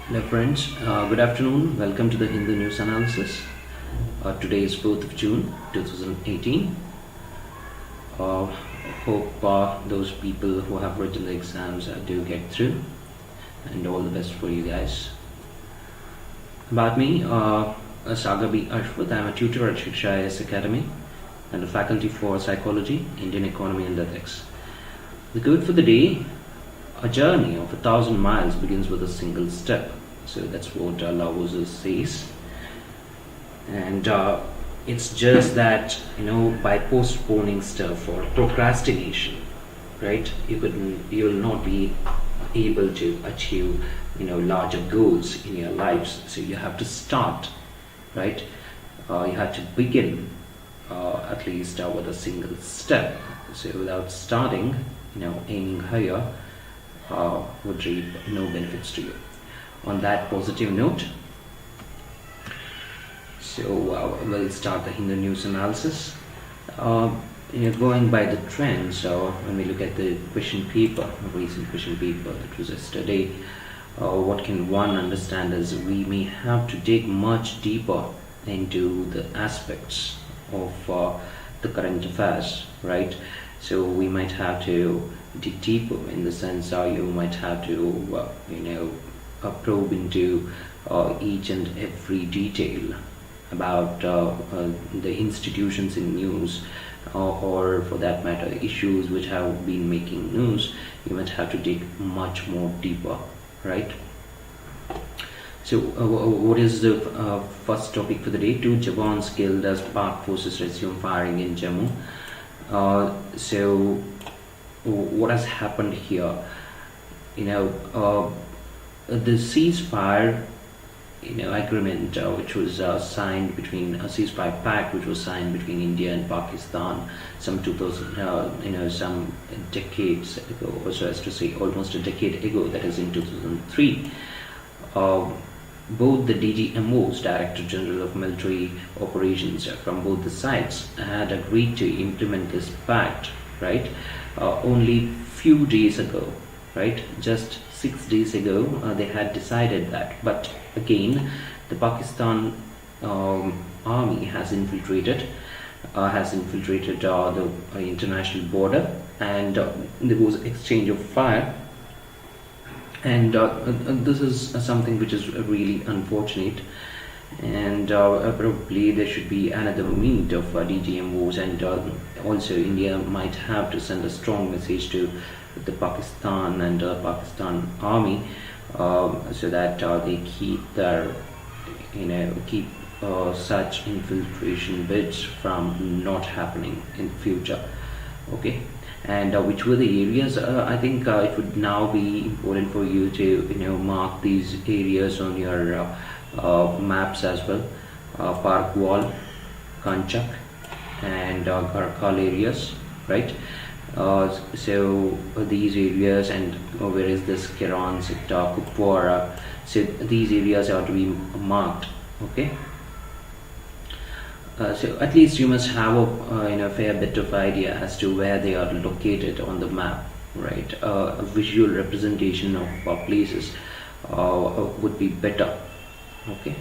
Hello friends, good afternoon. Welcome to the Hindu News Analysis. Today is 4th of June 2018. Hope those people who have written the exams do get through, and all the best for you guys. About me, Sagar B. Ashwath. I am a tutor at Shiksha IAS Academy and a faculty for Psychology, Indian Economy and Ethics. The quote for the day: a journey of 1,000 miles begins with a single step. So that's what Lao says. And it's just that, by postponing stuff or procrastination, right, you'll not be able to achieve, larger goals in your lives. So you have to start, right? You have to begin at least with a single step. So without starting, aiming higher would reap no benefits to you. On that positive note, so we'll start the Hindu News Analysis. Going by the trends, when we look at the question paper, recent question paper that was yesterday, what can one understand is we may have to dig much deeper into the aspects of the current affairs, right? So we might have to dig deeper in the sense you might have to, probe into each and every detail about the institutions in news, or for that matter, issues which have been making news. You might have to dig much more deeper, right? So what is the first topic for the day? 2 Jawans killed as Pak forces resume firing in Jammu. So what has happened here? The ceasefire agreement which was signed between a ceasefire pact which was signed between India and Pakistan some 2000 some decades ago, or so as to say almost a decade ago, that is in 2003. Both the DGMOs, Director General of Military Operations, from both the sides had agreed to implement this pact, right? Only few days ago, right? Just 6 days ago, they had decided that. But again, the Pakistan army has infiltrated the international border, and there was exchange of fire. And this is something which is really unfortunate. And probably there should be another meet of DGMOs, and also India might have to send a strong message to the Pakistan and Pakistan army, so that they keep their such infiltration bids from not happening in the future. Okay. And which were the areas? I think it would now be important for you to mark these areas on your maps as well. Park Wall, Kanchak and Garkal areas, right? So these areas, and where is this Kiran sector, Kupwara, so these areas are to be marked. Okay. So at least you must have a fair bit of idea as to where they are located on the map, right? A visual representation of places would be better. Okay.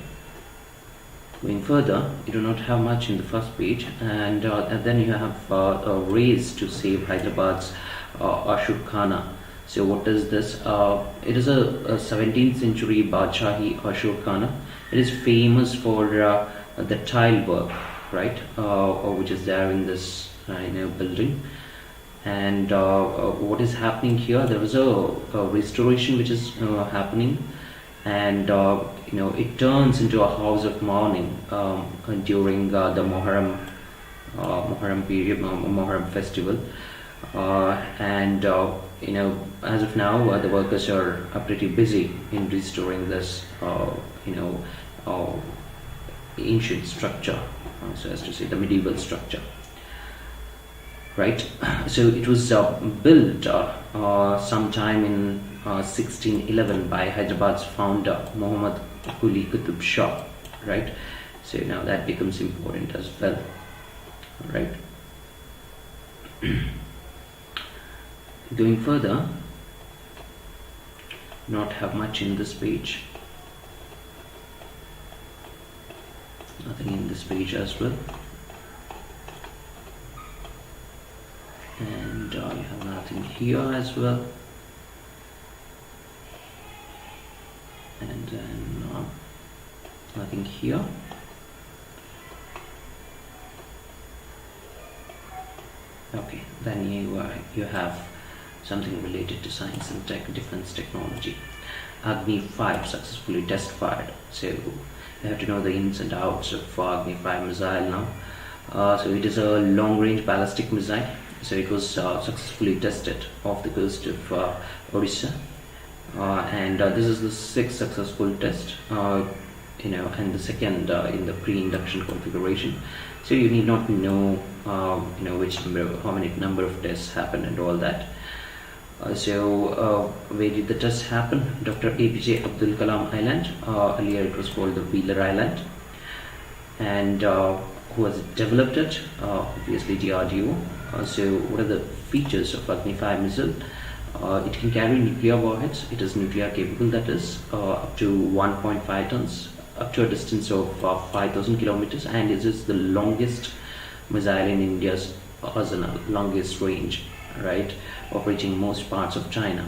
Going further, you do not have much in the first page, and then you have a race to save Hyderabad's Ashur Khana. So what is this? It is a 17th century Badshahi Ashur Khana. It is famous for the tile work, right, which is there in this building. And what is happening here? There is a restoration which is happening, and it turns into a house of mourning during the Muharram period, Muharram festival. And as of now, the workers are pretty busy in restoring this ancient structure, so as to say the medieval structure, right? So it was built sometime in 1611 by Hyderabad's founder Muhammad Quli Qutub Shah, right? So now that becomes important as well, right? Going further, not have much in this page. nothing in this page as well, and you have nothing here as well, and then nothing here. Okay, then you have something related to science and tech, defense technology. Agni 5 successfully test fired. So you have to know the ins and outs of Agni 5 missile now. So it is a long-range ballistic missile. So it was successfully tested off the coast of Odisha, and this is the 6th successful test. And the second in the pre-induction configuration. So you need not know, how many number of tests happen and all that. Where did the test happen? Dr. APJ Abdul Kalam Island. Earlier it was called the Wheeler Island. And who has developed it? Obviously DRDO. So what are the features of Agni 5 missile? It can carry nuclear warheads. It is nuclear capable, that is up to 1.5 tons, up to a distance of 5,000 kilometers, and it is the longest missile in India's arsenal, longest range, right, operating most parts of China.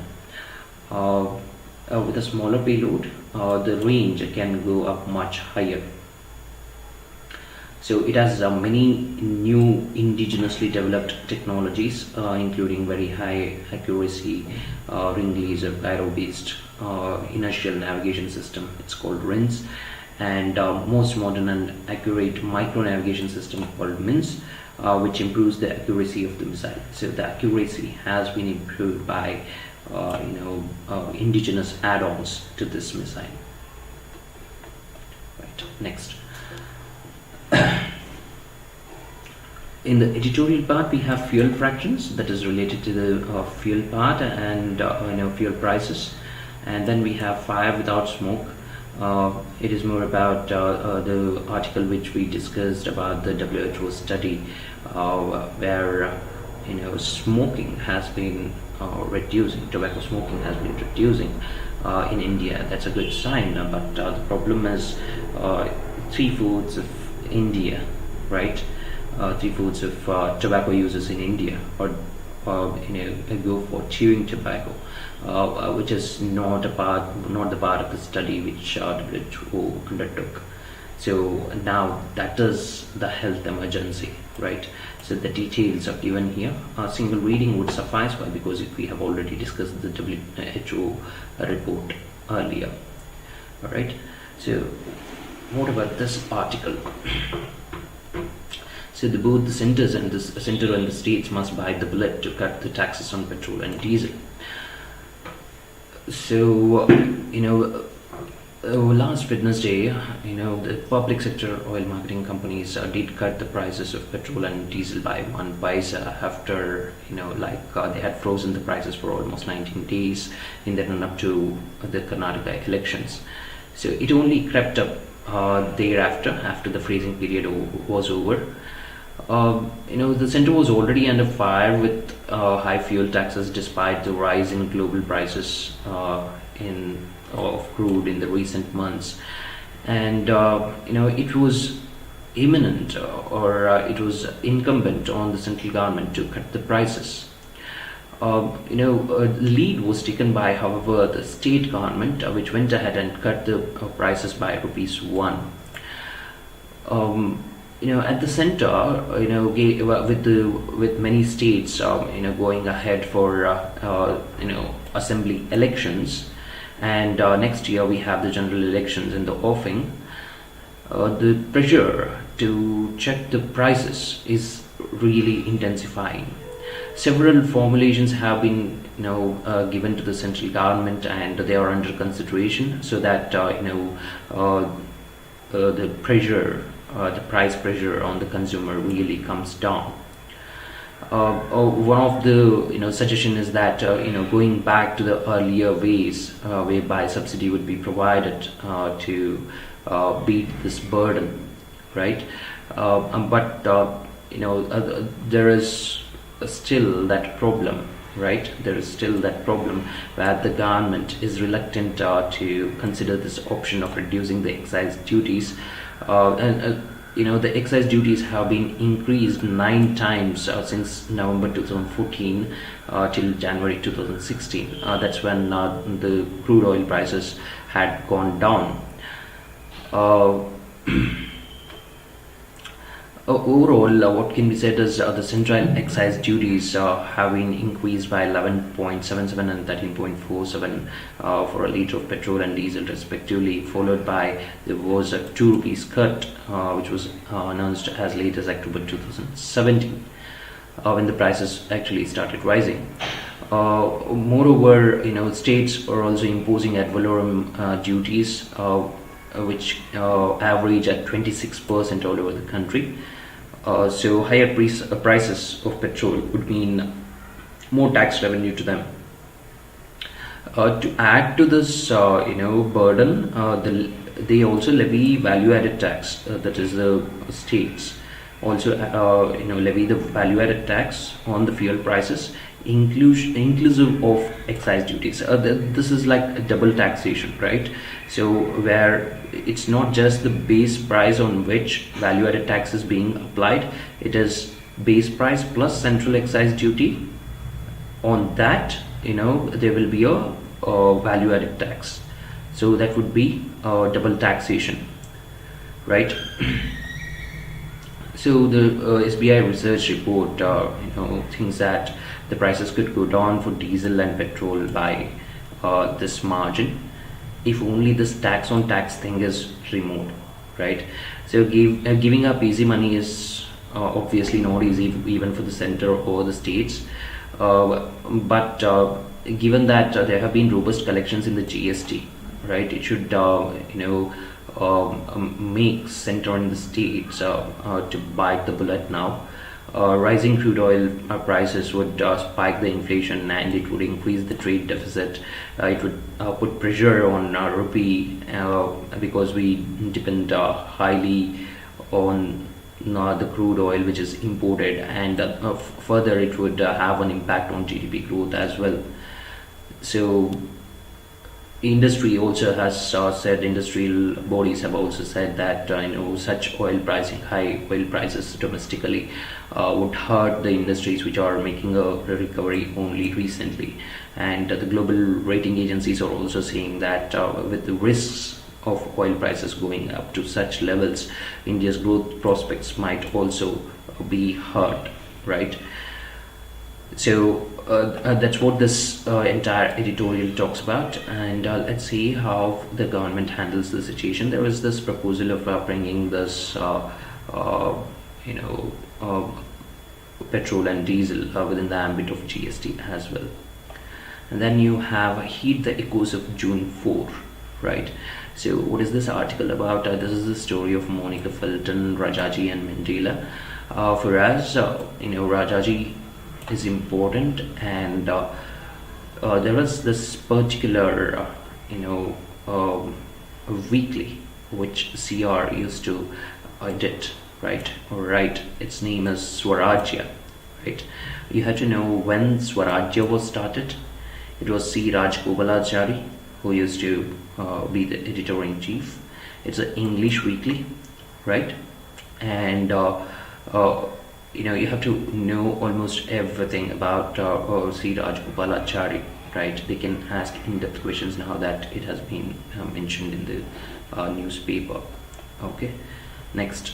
With a smaller payload, the range can go up much higher. So it has many new indigenously developed technologies, including very high accuracy ring laser gyro-based inertial navigation system. It's called RINS, and most modern and accurate micro navigation system called MINS, which improves the accuracy of the missile. So the accuracy has been improved by indigenous add-ons to this missile. Right. Next. In the editorial part, we have fuel fractions, that is related to the fuel part and fuel prices, and then we have fire without smoke. It is more about the article which we discussed about the WHO study, where smoking has been reducing, tobacco smoking has been reducing in India. That's a good sign, but the problem is 3/4 of India, right? 3/4 of tobacco users in India or go for chewing tobacco, which is not the part of the study which WHO undertook. So now that is the health emergency, right? So the details are given here. A single reading would suffice, because we have already discussed the WHO report earlier. All right. So what about this article? So both the centre and the states must bite the bullet to cut the taxes on petrol and diesel. So last Wednesday, the public sector oil marketing companies did cut the prices of petrol and diesel by 1 paisa after they had frozen the prices for almost 19 days in the run up to the Karnataka elections. So it only crept up thereafter, after the freezing period was over. The centre was already under fire with high fuel taxes despite the rise in global prices of crude in the recent months, and it was imminent it was incumbent on the central government to cut the prices. Lead was taken by, however, the state government, which went ahead and cut the prices by ₹1. At the center, with many states, going ahead for assembly elections, and next year we have the general elections in the offing. The pressure to check the prices is really intensifying. Several formulations have been given to the central government, and they are under consideration, so that the pressure, the price pressure on the consumer really comes down. One of the suggestion is that going back to the earlier ways whereby subsidy would be provided to beat this burden, right? But there is still that problem right? There is still that problem where the government is reluctant to consider this option of reducing the excise duties. The excise duties have been increased 9 times since November 2014 till January 2016. That's when the crude oil prices had gone down. Uh, Overall, what can be said is the central excise duties have been increased by 11.77 and 13.47 for a litre of petrol and diesel respectively, followed by there was a 2 rupees cut which was announced as late as October 2017 when the prices actually started rising. Moreover, states are also imposing ad valorem duties which average at 26% all over the country. So higher prices of petrol would mean more tax revenue to them. To add to this, burden, they also levy value-added tax. That is, the states also, levy the value-added tax on the fuel prices, inclusive of excise duties. This is like a double taxation, right? So where it's not just the base price on which value-added tax is being applied, it is base price plus central excise duty. On that, there will be a value-added tax. So that would be double taxation, right? So the SBI research report, thinks that the prices could go down for diesel and petrol by this margin if only this tax on tax thing is removed, right? So giving up easy money is obviously not easy even for the center or the states, but given that there have been robust collections in the GST, right, it should make center in the states to bite the bullet now. Rising crude oil prices would spike the inflation and it would increase the trade deficit. It would put pressure on rupee because we depend highly on the crude oil which is imported, and further it would have an impact on GDP growth as well. So industry also has said, industrial bodies have also said that such high oil prices domestically would hurt the industries which are making a recovery only recently, and the global rating agencies are also saying that with the risks of oil prices going up to such levels, India's growth prospects might also be hurt, right? So that's what this entire editorial talks about, and let's see how the government handles the situation. There is this proposal of bringing this, petrol and diesel within the ambit of GST as well. And then you have Heed the Echoes of June 4, right? So what is this article about? This is the story of Monica Felton, Rajaji and Mandela. For us, Rajaji is important, and there was this particular weekly which CR used to edit, right, or write. Its name is Swarajya, right? You had to know when Swarajya was started. It was C. Rajgopalachari who used to be the editor-in-chief. It's an English weekly, right? And you have to know almost everything about C. Rajgopalachari, right? They can ask in-depth questions now that it has been mentioned in the newspaper. Okay, next,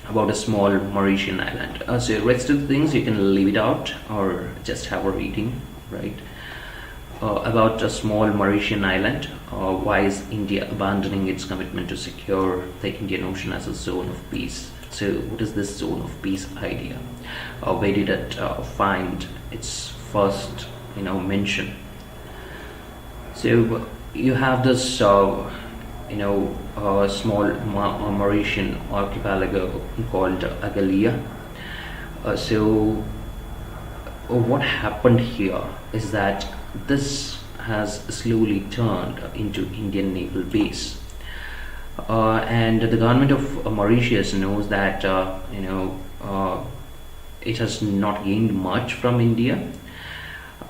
about a small Mauritian island. So rest of the things you can leave it out or just have a reading, right? About a small Mauritian island. Why is India abandoning its commitment to secure the Indian Ocean as a zone of peace? So what is this zone of peace idea? Where did it find its first mention? So you have this small Mauritian archipelago called Agalia. So what happened here is that this has slowly turned into Indian naval base. And the government of Mauritius knows that it has not gained much from India,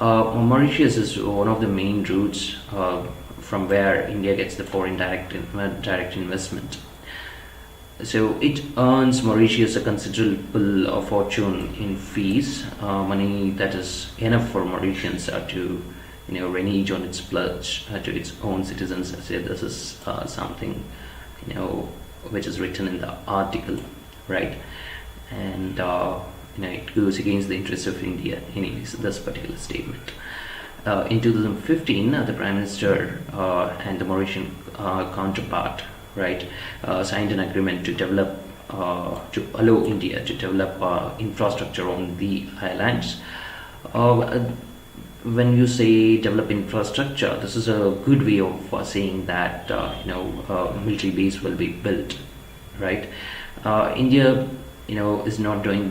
Mauritius is one of the main routes from where India gets the foreign direct investment. So it earns Mauritius a considerable fortune in fees, money that is enough for Mauritians to renege on its pledge to its own citizens. I say this is something which is written in the article, right? And it goes against the interests of India. Anyways, this particular statement. In 2015, the Prime Minister and the Mauritian counterpart, right, signed an agreement to develop, to allow India to develop infrastructure on the islands. When you say develop infrastructure, this is a good way of saying that military base will be built, right? India, is not doing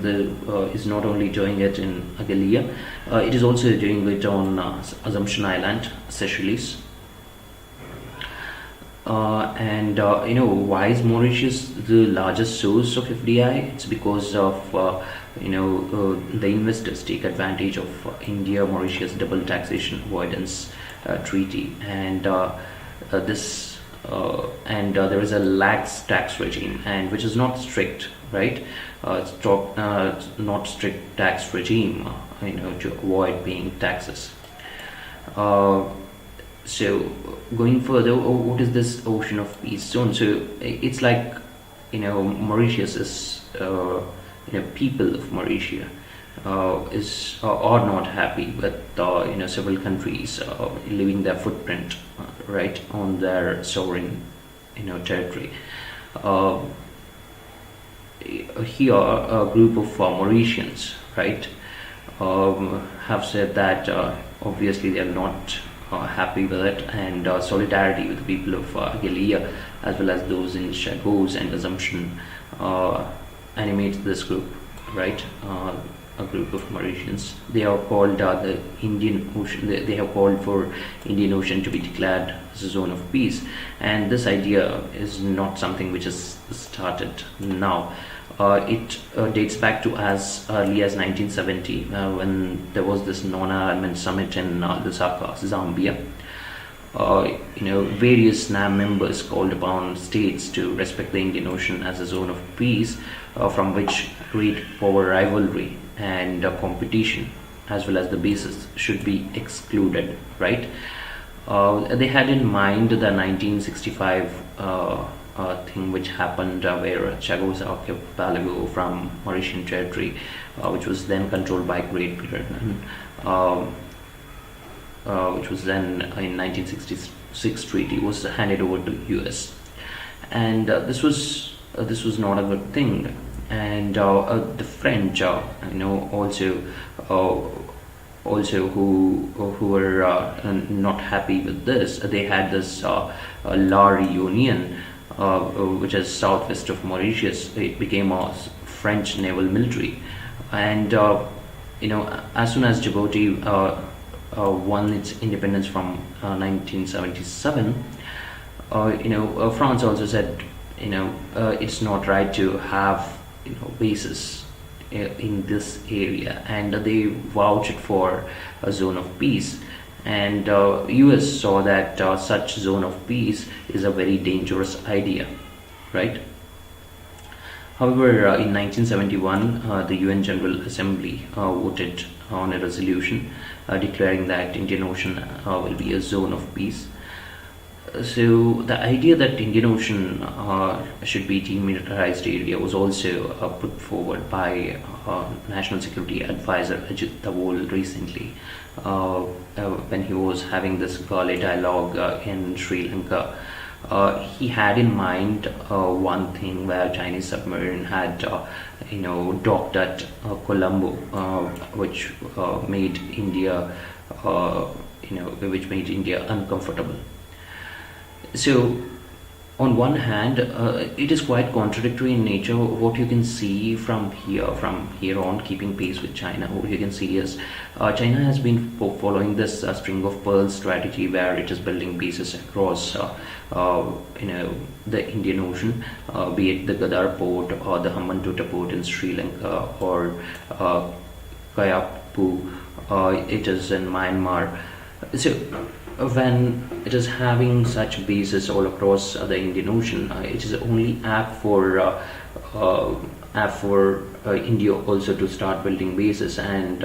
is not only doing it in Agalia, it is also doing it on Assumption Island, Seychelles. And why is Mauritius the largest source of FDI? It's because of the investors take advantage of India-Mauritius double taxation avoidance treaty, and this there is a lax tax regime, and which is not strict, right? It's not strict tax regime, to avoid paying taxes. So going further, what is this ocean of peace zone? So it's like Mauritius is people of Mauritius are not happy with several countries leaving their footprint right on their sovereign territory. Here a group of Mauritians, right, have said that obviously they are not happy with it, and solidarity with the people of Agalia as well as those in Chagos and Assumption animates this group, right? A group of Mauritians. They are called the Indian Ocean. They have called for Indian Ocean to be declared as a zone of peace, and this idea is not something which is started now. It dates back to as early as 1970, when there was this non-alignment summit in Lusaka, Zambia. Various NAM members called upon states to respect the Indian Ocean as a zone of peace, from which great power rivalry and competition, as well as the bases, should be excluded. Right? They had in mind the 1965 thing which happened where Chagos archipelago from Mauritian territory, which was then controlled by Great Britain, which was then in 1966 treaty, was handed over to US, and this was not a good thing. And the French, also who were not happy with this. They had this La Réunion, which is southwest of Mauritius. It became a French naval military, and as soon as Djibouti won its independence from 1977, France also said it's not right to have bases in this area, and they vouched for a zone of peace. And US saw that such zone of peace is a very dangerous idea, right? However, in 1971, the UN General Assembly voted on a resolution declaring that Indian Ocean will be a zone of peace. So the idea that Indian Ocean should be demilitarized area was also put forward by National Security Advisor Ajit Doval recently, when he was having this Gale dialogue in Sri Lanka. He had in mind one thing where Chinese submarine had docked at Colombo, which made India uncomfortable. So on one hand, it is quite contradictory in nature. What you can see from here on, keeping pace with China, what you can see is China has been following this string of pearls strategy, where it is building bases across the Indian Ocean, be it the Gadar port or the Hambantota port in Sri Lanka, or Kayapu it is in Myanmar. So when it is having such bases all across the Indian Ocean, it is only apt for India also to start building bases, and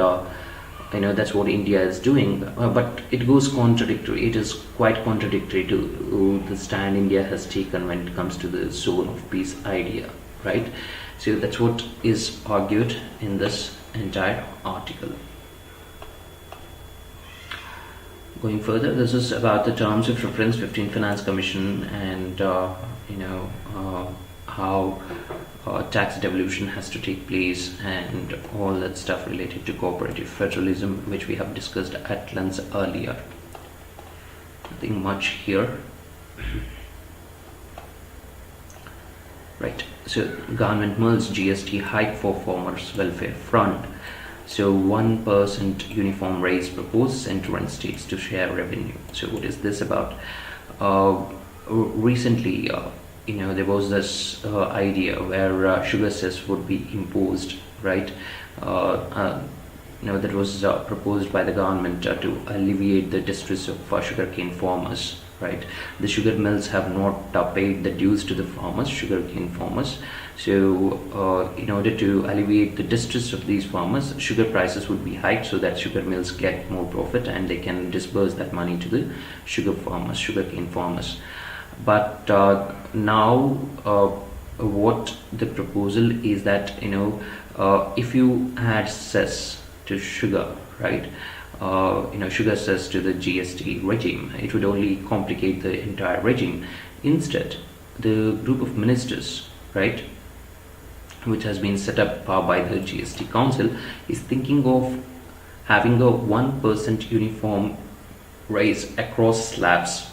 that's what India is doing. But it goes contradictory. It is quite contradictory to the stand India has taken when it comes to the zone of peace idea, right? So that's what is argued in this entire article. Going further, this is about the terms of reference 15 Finance Commission, and how tax devolution has to take place, and all that stuff related to cooperative federalism, which we have discussed at length earlier. Nothing much here. Right, so government mulls GST hike for farmers welfare front. So 1% uniform raise proposed, center and states to share revenue. So what is this about? Recently, there was this idea where sugar cess would be imposed, right? That was proposed by the government to alleviate the distress of sugarcane farmers, right? The sugar mills have not paid the dues to the farmers, sugarcane farmers. So in order to alleviate the distress of these farmers, sugar prices would be hiked so that sugar mills get more profit and they can disburse that money to the sugar farmers, sugarcane farmers. But now what the proposal is that if you add cess to sugar, right, sugar cess to the GST regime, it would only complicate the entire regime. Instead, the group of ministers, right, which has been set up by the GST Council, is thinking of having a 1% uniform raise across slabs.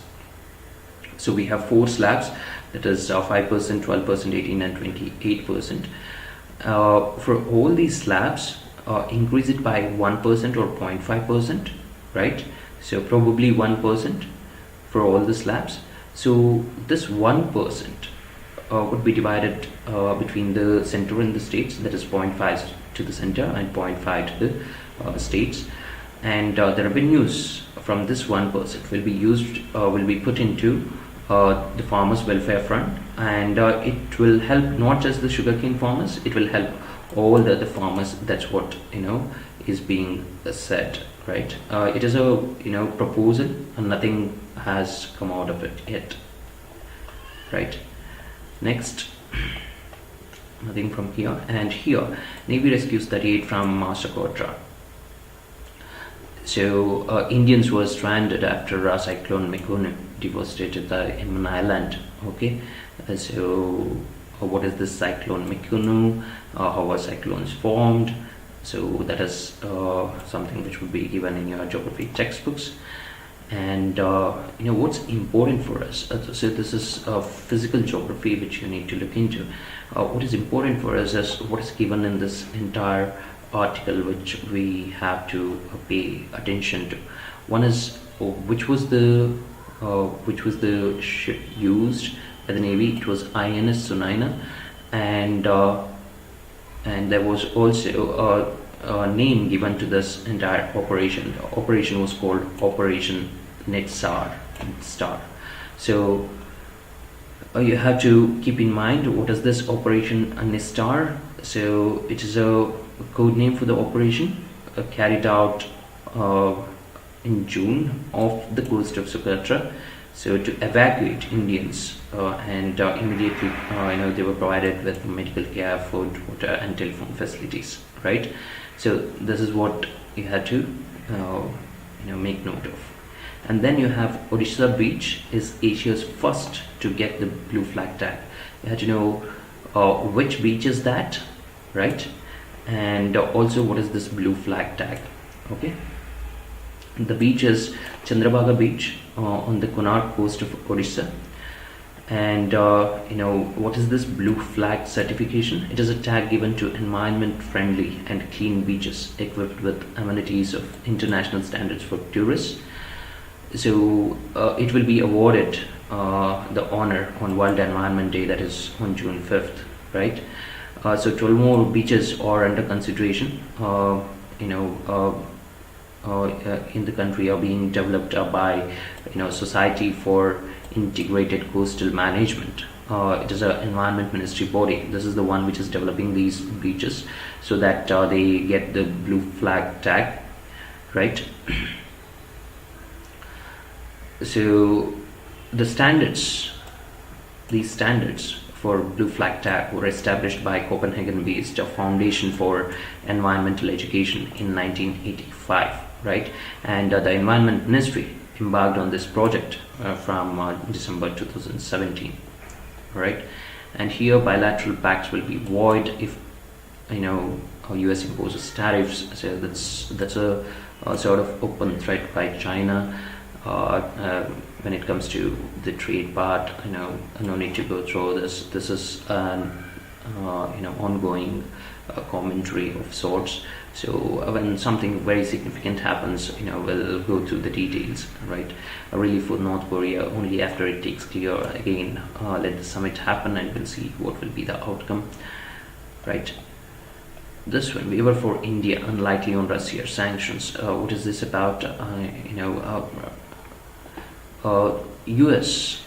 So we have 4 slabs, that is 5%, 12%, 18 and 28%. For all these slabs, increase it by 1% or 0.5%, right? So probably 1% for all the slabs. So this 1% would be divided between the center and the states, that is 0.5 to the center and 0.5 to the states, and the revenues from this 1% will be put into the farmers welfare fund, and it will help not just the sugarcane farmers, it will help all the other farmers. That's what is being said, right? It is a proposal and nothing has come out of it yet, right? Next, nothing from here. And here, Navy rescues 38 from Socotra. So Indians were stranded after Cyclone Mikunu devastated the Yemen island. Okay, so what is this Cyclone Mikunu? How are cyclones formed? So that is something which would be given in your geography textbooks. And what's important for us, so this is physical geography which you need to look into. What is important for us is what is given in this entire article, which we have to pay attention to. One is which was the ship used by the Navy. It was INS Sunayana, and there was also a name given to this entire operation. The operation was called Operation Netstar. So you have to keep in mind what is this Operation Netstar. So it is a code name for the operation carried out in June off the coast of Socotra, so to evacuate Indians, and immediately they were provided with medical care, food, water and telephone facilities, right? So this is what you had to make note of. And then you have Odisha beach is Asia's first to get the blue flag tag. You had to know which beach is that, right? And also what is this blue flag tag. Okay, the beach is Chandrabhaga beach on the Konark coast of Odisha. And what is this blue flag certification? It is a tag given to environment friendly and clean beaches equipped with amenities of international standards for tourists. So it will be awarded the honor on World Environment Day, that is on June 5th, right? So 12 more beaches are under consideration. in the country are being developed by Society for Integrated Coastal Management. It is an environment ministry body. This is the one which is developing these beaches so that they get the blue flag tag, right? So the standards, these standards for blue flag tag were established by Copenhagen-based Foundation for Environmental Education in 1985, right? And the Environment Ministry embarked on this project from December 2017, right? And here bilateral pacts will be void if US imposes tariffs. So that's a sort of open threat by China. When it comes to the trade part, no need to go through this. This is an ongoing commentary of sorts. So when something very significant happens, we'll go through the details, right? Really for North Korea, only after it takes clear again, let the summit happen and we'll see what will be the outcome, right? This one, waiver for India, unlikely on Russia sanctions. What is this about? The U.S.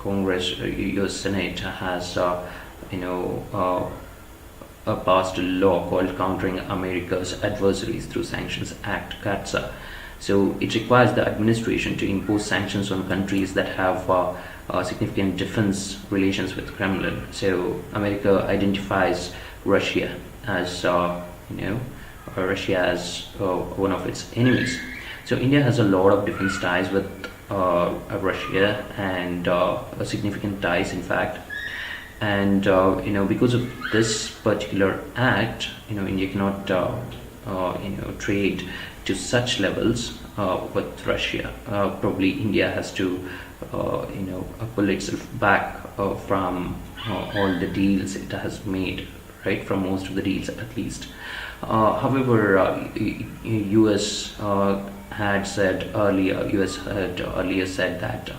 Congress, U.S. Senate has, passed a law called Countering America's Adversaries Through Sanctions Act, CATSA. So it requires the administration to impose sanctions on countries that have significant defense relations with Kremlin. So America identifies Russia as, Russia as one of its enemies. So India has a lot of defense ties with Russia, and significant ties, in fact. And because of this particular act, India cannot trade to such levels with Russia. Probably India has to pull itself back from all the deals it has made, right? From most of the deals, at least. However, US had earlier said that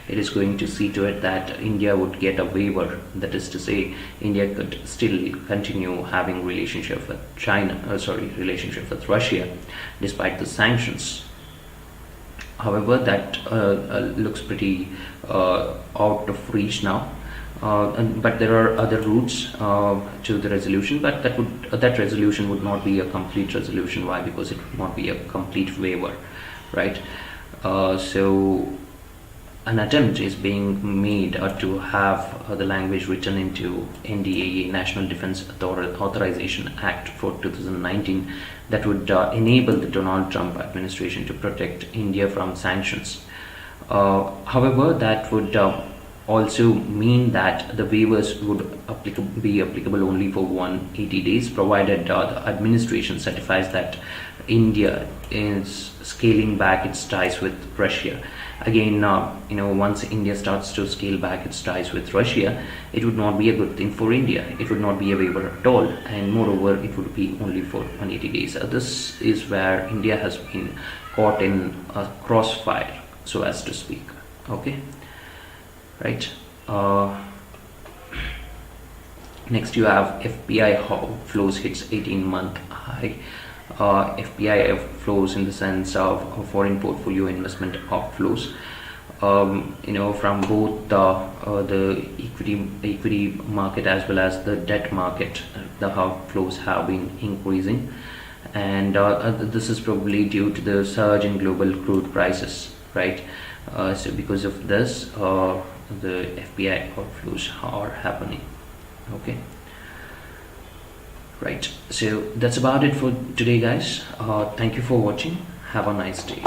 it is going to see to it that India would get a waiver. That is to say, India could still continue having relationship with relationship with Russia, despite the sanctions. However, that looks pretty out of reach now. But there are other routes to the resolution, but that resolution would not be a complete resolution. Why? Because it would not be a complete waiver, right? So an attempt is being made to have the language written into NDAA, National Defense Authorization Act for 2019, that would enable the Donald Trump administration to protect India from sanctions. However, that would also mean that the waivers would be applicable only for 180 days, provided the administration certifies that India is scaling back its ties with Russia. Again, once India starts to scale back its ties with Russia, it would not be a good thing for India. It would not be a waiver at all, and moreover, it would be only for 180 days. This is where India has been caught in a crossfire, so as to speak. Okay, right. Next, you have FPI flows hits 18-month high. FPI flows in the sense of foreign portfolio investment outflows. From both the equity market as well as the debt market, the outflows have been increasing, and this is probably due to the surge in global crude prices, right? So because of this, the FPI outflows are happening. Okay. Right, so that's about it for today, guys. Thank you for watching. Have a nice day.